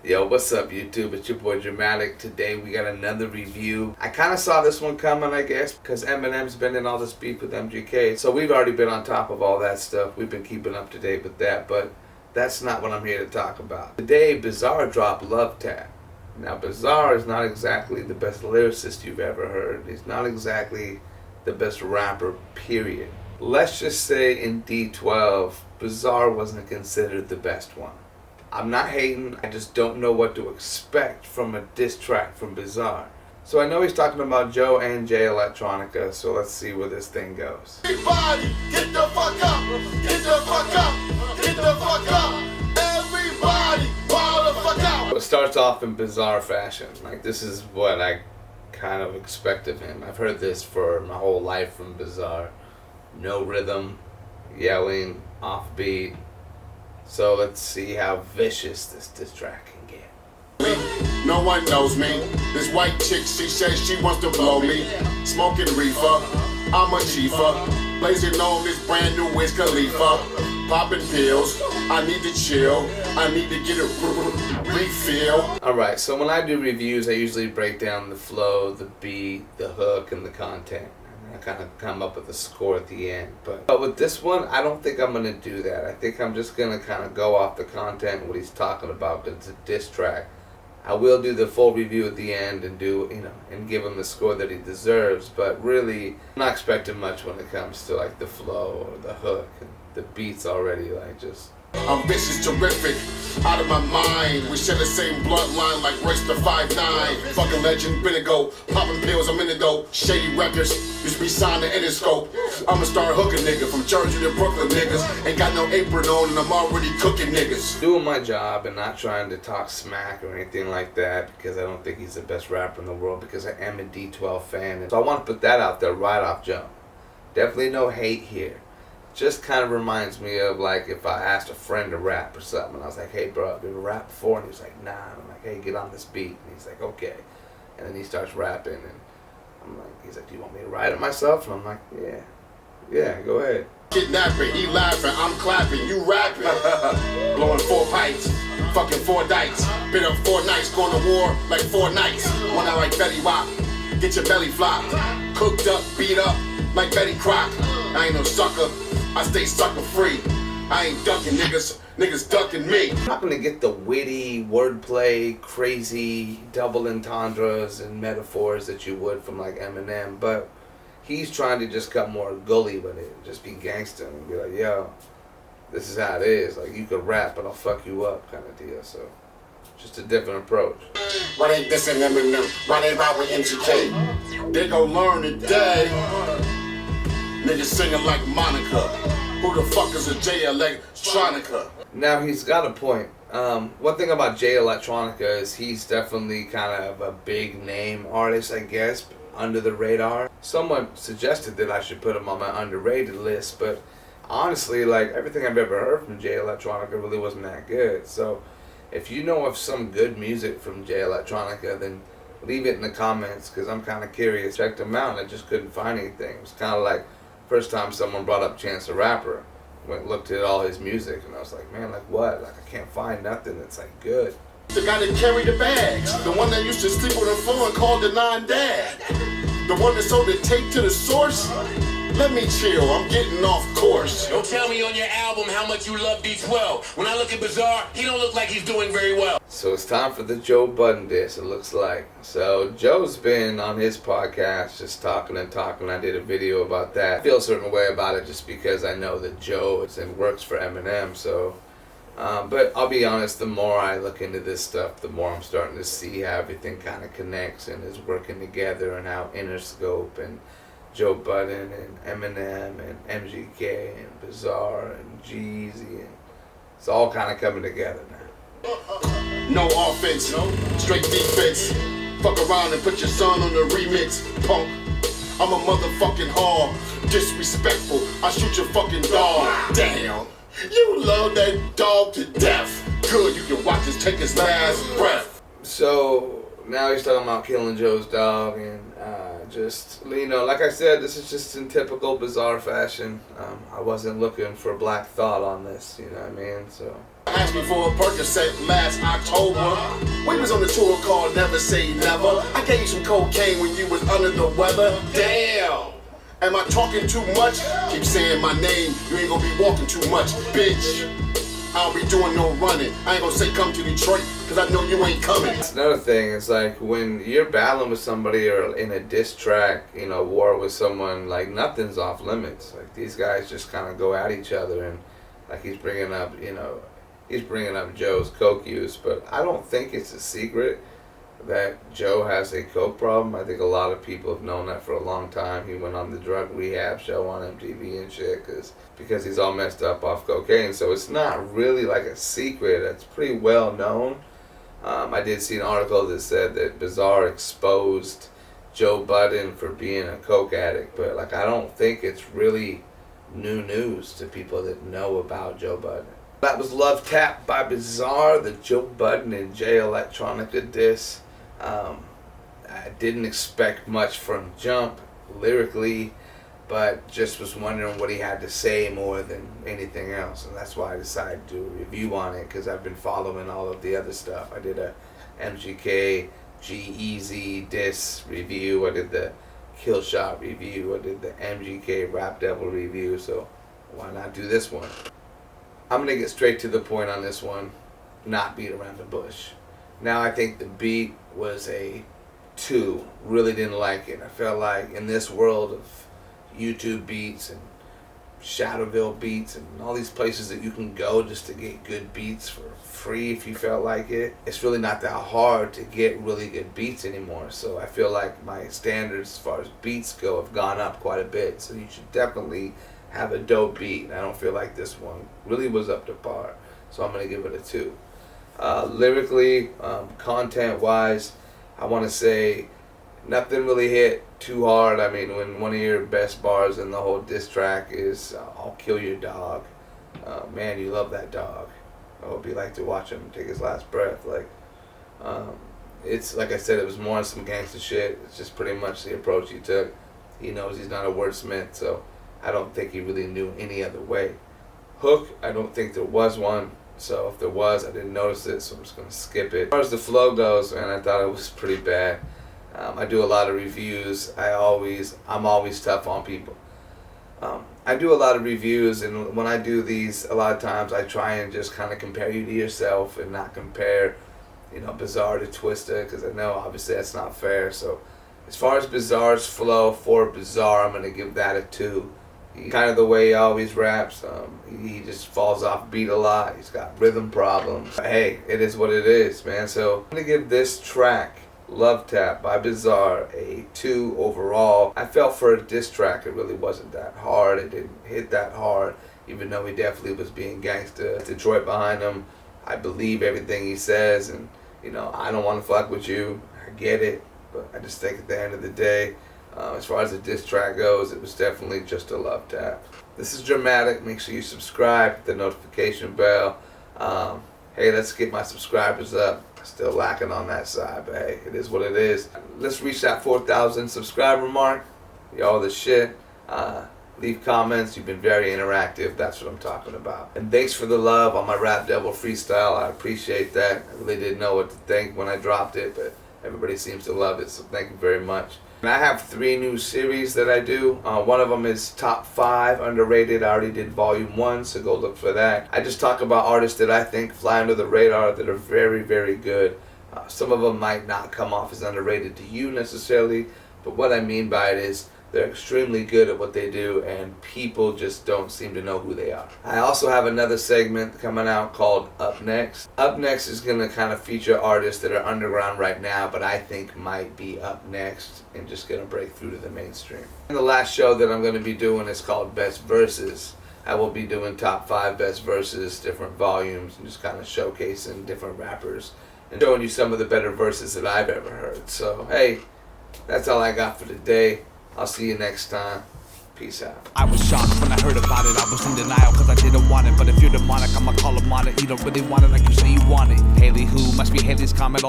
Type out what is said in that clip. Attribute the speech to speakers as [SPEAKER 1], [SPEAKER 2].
[SPEAKER 1] Yo, what's up YouTube? It's your boy Drumatic. Today we got another review. I kind of saw this one coming, I guess, because Eminem's been in all this beef with MGK. So we've already been on top of all that stuff. We've been keeping up to date with that, but that's not what I'm here to talk about. Today, Bizarre dropped Love Tap. Now, Bizarre is not exactly the best lyricist you've ever heard. He's not exactly the best rapper, period. Let's just say in D12, Bizarre wasn't considered the best one. I'm not hating, I just don't know what to expect from a diss track from Bizarre. So I know he's talking about Joe and Jay Electronica, so let's see where this thing goes.
[SPEAKER 2] Everybody, get the fuck up, get the fuck up, get the fuck up. Everybody, ball the fuck out.
[SPEAKER 1] It starts off in Bizarre fashion. Like, this is what I kind of expect of him. I've heard this for my whole life from Bizarre. No rhythm, yelling, offbeat. So let's see how vicious this diss track can get.
[SPEAKER 2] No one knows me. This white chick, she says she wants to blow me. Smoking reefer, I'm a chiefer. Blazing on this brand new Wiz Khalifa. Popping pills, I need to chill. I need to get a refill.
[SPEAKER 1] Alright, so when I do reviews, I usually break down the flow, the beat, the hook, and the content. I kind of come up with a score at the end. But with this one, I don't think I'm going to do that. I think I'm just going to kind of go off the content, what he's talking about, because it's a diss track. I will do the full review at the end and and give him the score that he deserves. But really, I'm not expecting much when it comes to like the flow or the hook. And the beat's already like just...
[SPEAKER 2] I'm vicious, terrific, out of my mind. We share the same bloodline like Race to 5'9". Fucking legend, Benigo, popping pills, I'm in the dope. Shady records, used to be signed to Interscope. I'ma start hooking nigga from Jersey to Brooklyn niggas. Ain't got no apron on and I'm already cooking niggas.
[SPEAKER 1] Doing my job and not trying to talk smack or anything like that, because I don't think he's the best rapper in the world, because I am a D12 fan. And so I want to put that out there right off jump. Definitely no hate here. Just kind of reminds me of like if I asked a friend to rap or something, and I was like, hey bro, have you ever rapped before? And he was like, nah. And I'm like, hey, get on this beat. And he's like, okay. And then he starts rapping, and I'm like, he's like, do you want me to write it myself? And I'm like, yeah, go ahead.
[SPEAKER 2] Kidnapping, he laughing, I'm clapping, you rapping. Blowing 4 pipes, fucking 4 dikes. Been up 4 nights, going to war like 4 nights. One out like Betty Wop, get your belly flopped. Cooked up, beat up like Betty Crock. I ain't no sucker, I stay sucker free. I ain't ducking niggas ducking me.
[SPEAKER 1] I'm not gonna get the witty wordplay, crazy double entendres and metaphors that you would from like Eminem, but he's trying to just cut more gully with it, just be gangster and be like, yo, this is how it is. Like, you could rap, but I'll fuck you up, kind of deal. So, just a different approach.
[SPEAKER 2] Why they dissing Eminem? Why they ride with MGK? They gon' learn today. Niggas singing like Monica. Who the fuck is a Jay Electronica?
[SPEAKER 1] Now, he's got a point. One thing about Jay Electronica is he's definitely kind of a big name artist, I guess, under the radar. Someone suggested that I should put him on my underrated list, but honestly, like, everything I've ever heard from Jay Electronica really wasn't that good. So if you know of some good music from Jay Electronica, then leave it in the comments, because I'm kind of curious. Checked him out and I just couldn't find anything. It was kind of like first time someone brought up Chance the Rapper. Went looked at all his music and I was like, man, like what? Like, I can't find nothing that's like good.
[SPEAKER 2] The guy that carried the bags, the one that used to sleep on the floor and called the non-dad, the one that sold the tape to the source. Let me chill, I'm getting off course.
[SPEAKER 3] Don't tell me on your album how much you love D12. When I look at Bizarre, he don't look like he's doing very well.
[SPEAKER 1] So it's time for the Joe Budden diss, it looks like. So Joe's been on his podcast just talking and talking. I did a video about that. I feel a certain way about it just because I know that Joe is and works for Eminem. So, but I'll be honest, the more I look into this stuff, the more I'm starting to see how everything kind of connects and is working together, and how Interscope and Joe Budden and Eminem and MGK and Bizarre and Jeezy, and it's all kind of coming together now.
[SPEAKER 2] No offense, straight defense. Fuck around and put your son on the remix, punk. I'm a motherfucking hog, disrespectful. I shoot your fucking dog. Damn, you love that dog to death. Good, you can watch us take his last breath.
[SPEAKER 1] So now he's talking about killing Joe's dog, and just, like I said, this is just in typical Bizarre fashion. I wasn't looking for Black Thought on this, you know what I mean? So
[SPEAKER 2] asked me for a Percocet last October. We was on the tour called Never Say Never. I gave you some cocaine when you was under the weather. Damn! Am I talking too much? Keep saying my name, you ain't gonna be walking too much, bitch. I don't be doing no running. I ain't gonna say come to Detroit, cause I know you ain't coming.
[SPEAKER 1] Another thing is like when you're battling with somebody or in a diss track, you know, war with someone, like nothing's off limits. Like these guys just kind of go at each other, and like he's bringing up, you know, he's bringing up Joe's coke use, but I don't think it's a secret that Joe has a coke problem. I think a lot of people have known that for a long time. He went on the drug rehab show on MTV and shit because he's all messed up off cocaine. So it's not really like a secret. It's pretty well known. I did see an article that said that Bizarre exposed Joe Budden for being a coke addict, but like I don't think it's really new news to people that know about Joe Budden. That was Love Tap by Bizarre, the Joe Budden and Jay Electronica diss. I didn't expect much from Jump lyrically, but just was wondering what he had to say more than anything else, and that's why I decided to do a review on it, because I've been following all of the other stuff. I did a MGK G-Eazy diss review, I did the Killshot review, I did the MGK Rap Devil review, so why not do this one? I'm going to get straight to the point on this one, not beat around the bush. Now I think the beat was a 2, really didn't like it. I felt like in this world of YouTube beats and Shadowville beats and all these places that you can go just to get good beats for free if you felt like it, it's really not that hard to get really good beats anymore. So I feel like my standards as far as beats go have gone up quite a bit. So you should definitely have a dope beat, and I don't feel like this one really was up to par. So I'm going to give it a 2. Lyrically, content-wise, I want to say nothing really hit too hard. I mean, when one of your best bars in the whole diss track is I'll kill your dog. Man, you love that dog. I hope you like to watch him take his last breath. Like, it's like I said, it was more on some gangster shit. It's just pretty much the approach he took. He knows he's not a wordsmith, so I don't think he really knew any other way. Hook, I don't think there was one. So if there was, I didn't notice it, so I'm just going to skip it. As far as the flow goes, man, I thought it was pretty bad. I do a lot of reviews. I'm always tough on people. I do a lot of reviews, and when I do these, a lot of times I try and just kind of compare you to yourself and not compare, you know, Bizarre to Twista, because I know obviously that's not fair. So as far as Bizarre's flow, for Bizarre, I'm going to give that a 2. Kind of the way he always raps. He just falls off beat a lot. He's got rhythm problems. But hey, it is what it is, man. So I'm going to give this track, Love Tap by Bizarre, a 2 overall. I felt for a diss track it really wasn't that hard. It didn't hit that hard, even though he definitely was being gangsta. Detroit behind him. I believe everything he says, and you know, I don't want to fuck with you. I get it, but I just think at the end of the day, as far as the diss track goes, it was definitely just a love tap. This is Drumatic. Make sure you subscribe, hit the notification bell. Hey, let's get my subscribers up. Still lacking on that side, but hey, it is what it is. Let's reach that 4,000 subscriber mark. Y'all the shit. Leave comments. You've been very interactive. That's what I'm talking about. And thanks for the love on my Rap Devil freestyle. I appreciate that. I really didn't know what to think when I dropped it, but everybody seems to love it, so thank you very much. And I have 3 new series that I do. One of them is Top 5 Underrated. I already did Volume 1, so go look for that. I just talk about artists that I think fly under the radar that are very, very good. Some of them might not come off as underrated to you necessarily, but what I mean by it is they're extremely good at what they do, and people just don't seem to know who they are. I also have another segment coming out called Up Next. Up Next is going to kind of feature artists that are underground right now, but I think might be up next and just going to break through to the mainstream. And the last show that I'm going to be doing is called Best Verses. I will be doing Top 5 Best Verses, different volumes, and just kind of showcasing different rappers and showing you some of the better verses that I've ever heard. So, hey, that's all I got for today. I'll see you next time. Peace out.
[SPEAKER 4] I was shocked when I heard about it. I was in denial because I didn't want it. But if you're demonic, I'ma call him on it. You don't really want it like you say you want it. Haley who? Must be Haley's comment.